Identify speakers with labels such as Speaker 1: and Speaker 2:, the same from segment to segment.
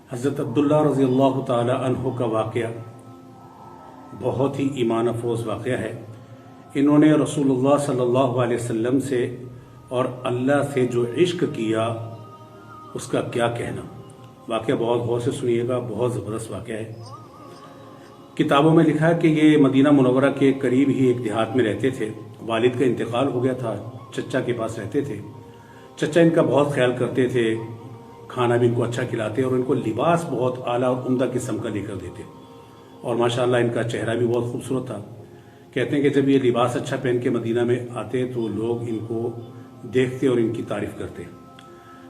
Speaker 1: حضرت عبداللہ رضی اللہ تعالی عنہ کا واقعہ بہت ہی ایمان افروز واقعہ ہے۔ انہوں نے رسول اللہ صلی اللہ علیہ وسلم سے اور اللہ سے جو عشق کیا اس کا کیا کہنا۔ واقعہ بہت غور سے سنیے گا، بہت زبردست واقعہ ہے۔ کتابوں میں لکھا ہے کہ یہ مدینہ منورہ کے قریب ہی ایک دیہات میں رہتے تھے۔ والد کا انتقال ہو گیا تھا، چچا کے پاس رہتے تھے۔ چچا ان کا بہت خیال کرتے تھے، کھانا بھی ان کو اچھا کھلاتے اور ان کو لباس بہت اعلیٰ اور عمدہ قسم کا لے کر دیتے، اور ماشاءاللہ ان کا چہرہ بھی بہت خوبصورت تھا۔ کہتے ہیں کہ جب یہ لباس اچھا پہن کے مدینہ میں آتے تو لوگ ان کو دیکھتے اور ان کی تعریف کرتے۔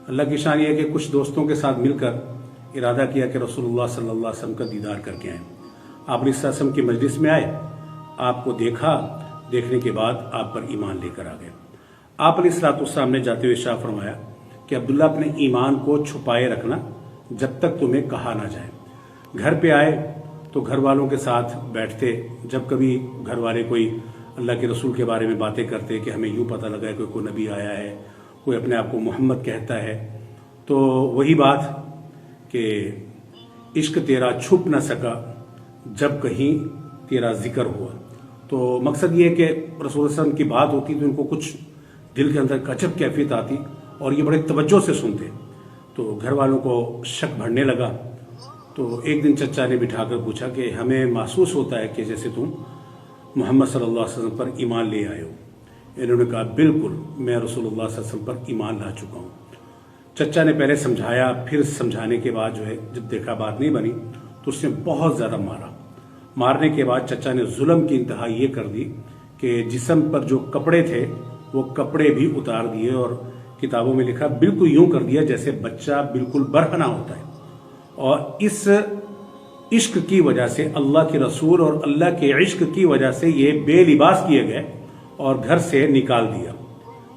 Speaker 1: اللہ کی شان یہ ہے کہ کچھ دوستوں کے ساتھ مل کر ارادہ کیا کہ رسول اللہ صلی اللہ علیہ وسلم کا دیدار کر کے آئیں۔ آپ علیہ السلام کی مجلس میں آئے، آپ کو دیکھا، دیکھنے کے بعد آپ پر ایمان لے کر آ گئے۔ آپ علیہ السلام نے جاتے ہوئے ارشاد فرمایا کہ عبداللہ اپنے ایمان کو چھپائے رکھنا جب تک تمہیں کہا نہ جائے۔ گھر پہ آئے تو گھر والوں کے ساتھ بیٹھتے، جب کبھی گھر والے کوئی اللہ کے رسول کے بارے میں باتیں کرتے کہ ہمیں یوں پتہ لگا ہے کہ کوئی نبی آیا ہے، کوئی اپنے آپ کو محمد کہتا ہے، تو وہی بات کہ عشق تیرا چھپ نہ سکا جب کہیں تیرا ذکر ہوا۔ تو مقصد یہ ہے کہ رسول اللہ صلی اللہ علیہ وسلم کی بات ہوتی تو ان کو کچھ دل کے اندر کچب کیفیت آتی اور یہ بڑے توجہ سے سنتے، تو گھر والوں کو شک بڑھنے لگا۔ تو ایک دن چچا نے بٹھا کر پوچھا کہ ہمیں محسوس ہوتا ہے کہ جیسے تم محمد صلی اللہ علیہ وسلم پر ایمان لے آئے ہو۔ انہوں نے کہا بالکل، میں رسول اللہ صلی اللہ علیہ وسلم پر ایمان لا چکا ہوں۔ چچا نے پہلے سمجھایا، پھر سمجھانے کے بعد جو ہے جب دیکھا بات نہیں بنی تو اس نے بہت زیادہ مارا۔ مارنے کے بعد چچا نے ظلم کی انتہا یہ کر دی کہ جسم پر جو کپڑے تھے وہ کپڑے بھی اتار دیے، اور کتابوں میں لکھا بالکل یوں کر دیا جیسے بچہ بالکل برہنہ ہوتا ہے۔ اور اس عشق کی وجہ سے، اللہ کے رسول اور اللہ کے عشق کی وجہ سے یہ بے لباس کیے گئے اور گھر سے نکال دیا۔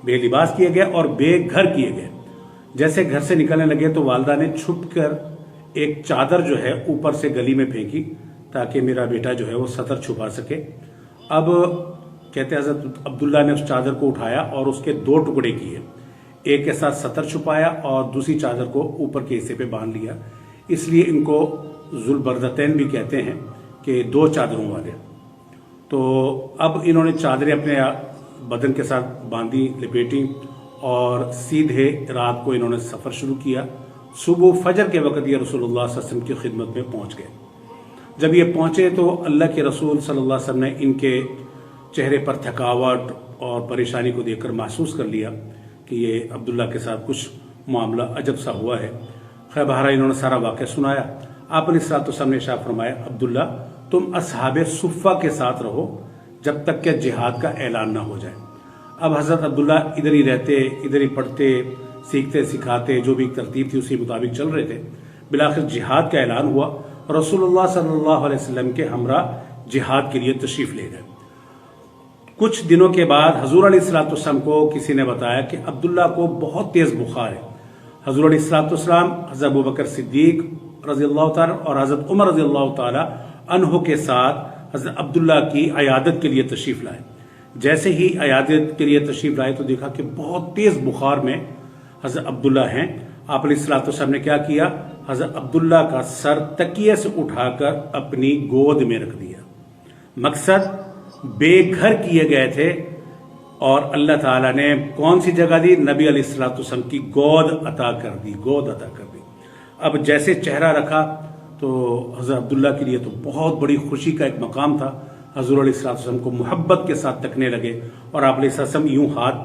Speaker 1: بے لباس کیے گئے اور بے گھر کیے گئے۔ جیسے گھر سے نکلنے لگے تو والدہ نے چھپ کر ایک چادر جو ہے اوپر سے گلی میں پھینکی تاکہ میرا بیٹا جو ہے وہ سطر چھپا سکے۔ اب کہتے ہیں حضرت عبداللہ نے اس چادر کو اٹھایا اور اس کے دو ٹکڑے کیے، ایک کے ساتھ سطر چھپایا اور دوسری چادر کو اوپر کے حصے پہ باندھ لیا۔ اس لیے ان کو ذوالبردتین بھی کہتے ہیں کہ دو چادروں والے۔ تو اب انہوں نے چادریں اپنے بدن کے ساتھ باندھی، لپیٹی، اور سیدھے رات کو انہوں نے سفر شروع کیا۔ صبح فجر کے وقت یہ رسول اللہ صلی اللہ علیہ وسلم کی خدمت میں پہنچ گئے۔ جب یہ پہنچے تو اللہ کے رسول صلی اللہ علیہ وسلم نے ان کے چہرے پر تھکاوٹ اور پریشانی کو دیکھ کر محسوس کر لیا کہ یہ عبداللہ کے ساتھ کچھ معاملہ عجب سا ہوا ہے۔ خیر بہرحال انہوں نے سارا واقعہ سنایا۔ آپ علیہ السلام نے ارشاد فرمایا عبداللہ تم اصحاب صفہ کے ساتھ رہو جب تک کہ جہاد کا اعلان نہ ہو جائے۔ اب حضرت عبداللہ ادھر ہی رہتے، ادھر ہی پڑھتے، سیکھتے، سکھاتے، جو بھی ایک ترتیب تھی اسی مطابق چل رہے تھے۔ بالآخر جہاد کا اعلان ہوا، رسول اللہ صلی اللہ علیہ وسلم کے ہمراہ جہاد کے لیے تشریف لے گئے۔ کچھ دنوں کے بعد حضور علیہ السلام کو کسی نے بتایا کہ عبداللہ کو بہت تیز بخار ہے۔ حضور علیہ السلام حضرت ابوبکر صدیق رضی اللہ تعالیٰ اور حضرت عمر رضی اللہ تعالیٰ عنہ کے ساتھ حضرت عبداللہ کی عیادت کے لیے تشریف لائے۔ جیسے ہی عیادت کے لیے تشریف لائے تو دیکھا کہ بہت تیز بخار میں حضرت عبداللہ ہیں۔ آپ علیہ السلام نے کیا کیا؟ حضرت عبداللہ کا سر تکیے سے اٹھا کر اپنی گود میں رکھ دیا۔ مقصد بے گھر کیے گئے تھے اور اللہ تعالیٰ نے کون سی جگہ دی؟ نبی علیہ السلام کی گود عطا کر دی، گود عطا کر دی۔ اب جیسے چہرہ رکھا تو حضرت عبداللہ کے لیے تو بہت بڑی خوشی کا ایک مقام تھا۔ حضور علیہ السلام کو محبت کے ساتھ تکنے لگے اور آپ علیہ السلام یوں ہاتھ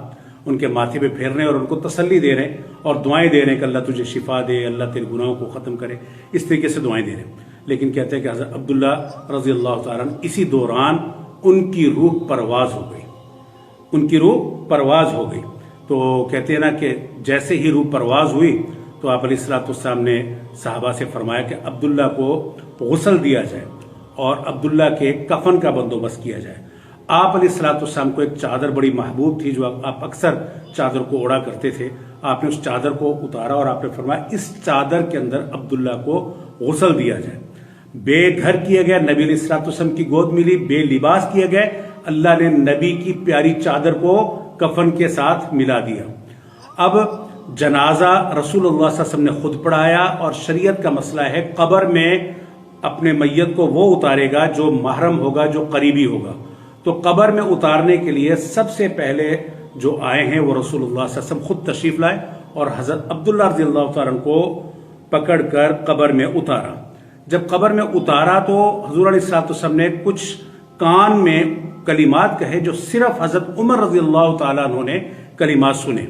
Speaker 1: ان کے ماتھے پہ پھیر رہے ہیں اور ان کو تسلی دے رہے ہیں اور دعائیں دے رہے ہیں کہ اللہ تجھے شفا دے، اللہ تیرے گناہوں کو ختم کرے، اس طریقے سے دعائیں دے رہے ہیں۔ لیکن کہتے ہیں کہ حضرت عبداللہ رضی اللہ تعالیٰ اسی دوران ان کی روح پرواز ہو گئی، ان کی روح پرواز ہو گئی۔ تو کہتے ہیں نا کہ جیسے ہی روح پرواز ہوئی تو آپ علیہ السلام نے صحابہ سے فرمایا کہ عبداللہ کو غسل دیا جائے اور عبداللہ کے کفن کا بندوبست کیا جائے۔ آپ علیہ السلام کو ایک چادر بڑی محبوب تھی جو آپ اکثر چادر کو اوڑا کرتے تھے۔ آپ نے اس چادر کو اتارا اور آپ نے فرمایا اس چادر کے اندر عبداللہ کو غسل دیا جائے۔ بے گھر کیے گئے، نبی علیہ السلام کی گود ملی، بے لباس کیے گئے، اللہ نے نبی کی پیاری چادر کو کفن کے ساتھ ملا دیا۔ اب جنازہ رسول اللہ صلی اللہ علیہ وسلم نے خود پڑھایا، اور شریعت کا مسئلہ ہے قبر میں اپنے میت کو وہ اتارے گا جو محرم ہوگا، جو قریبی ہوگا۔ تو قبر میں اتارنے کے لیے سب سے پہلے جو آئے ہیں وہ رسول اللہ صلی اللہ علیہ وسلم خود تشریف لائے اور حضرت عبداللہ رضی اللہ تعالیٰ عنہ کو پکڑ کر قبر میں اتارا۔ جب قبر میں اتارا تو حضور علیہ الصلوۃ والسلام نے کچھ کان میں کلمات کہے جو صرف حضرت عمر رضی اللہ تعالیٰ عنہ نے کلمات سنے۔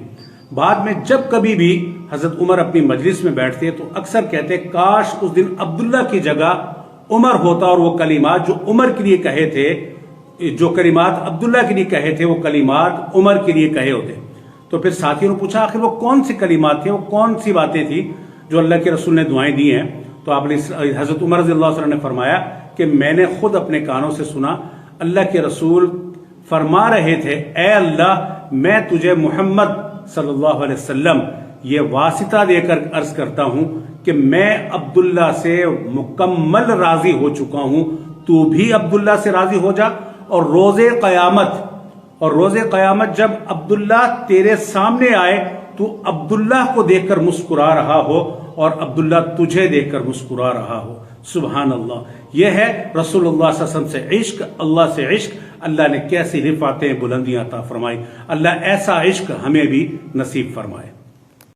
Speaker 1: بعد میں جب کبھی بھی حضرت عمر اپنی مجلس میں بیٹھتے تو اکثر کہتے کاش اس دن عبداللہ کی جگہ عمر ہوتا اور وہ کلمات جو عمر کے لیے کہے تھے، جو کلمات عبداللہ کے لیے کہے تھے، وہ کلمات عمر کے لیے کہے ہوتے۔ تو پھر ساتھیوں نے پوچھا آخر وہ کون سی کلمات تھے، وہ کون سی باتیں تھیں جو اللہ کے رسول نے دعائیں دی ہیں؟ تو آپ نے حضرت عمر رضی اللہ عنہ نے فرمایا کہ میں نے خود اپنے کانوں سے سنا، اللہ کے رسول فرما رہے تھے اے اللہ میں تجھے محمد صلی اللہ علیہ وسلم یہ واسطہ دے کر عرض کرتا ہوں کہ میں عبداللہ سے مکمل راضی ہو چکا ہوں، تو بھی عبداللہ سے راضی ہو جا، اور روز قیامت جب عبداللہ تیرے سامنے آئے تو عبداللہ کو دیکھ کر مسکرا رہا ہو اور عبداللہ تجھے دیکھ کر مسکرا رہا ہو۔ سبحان اللہ، یہ ہے رسول اللہ صلی اللہ علیہ وسلم سے عشق، اللہ سے عشق۔ اللہ نے کیسی رفعتیں بلندیاں عطا فرمائی، اللہ ایسا عشق ہمیں بھی نصیب فرمائے۔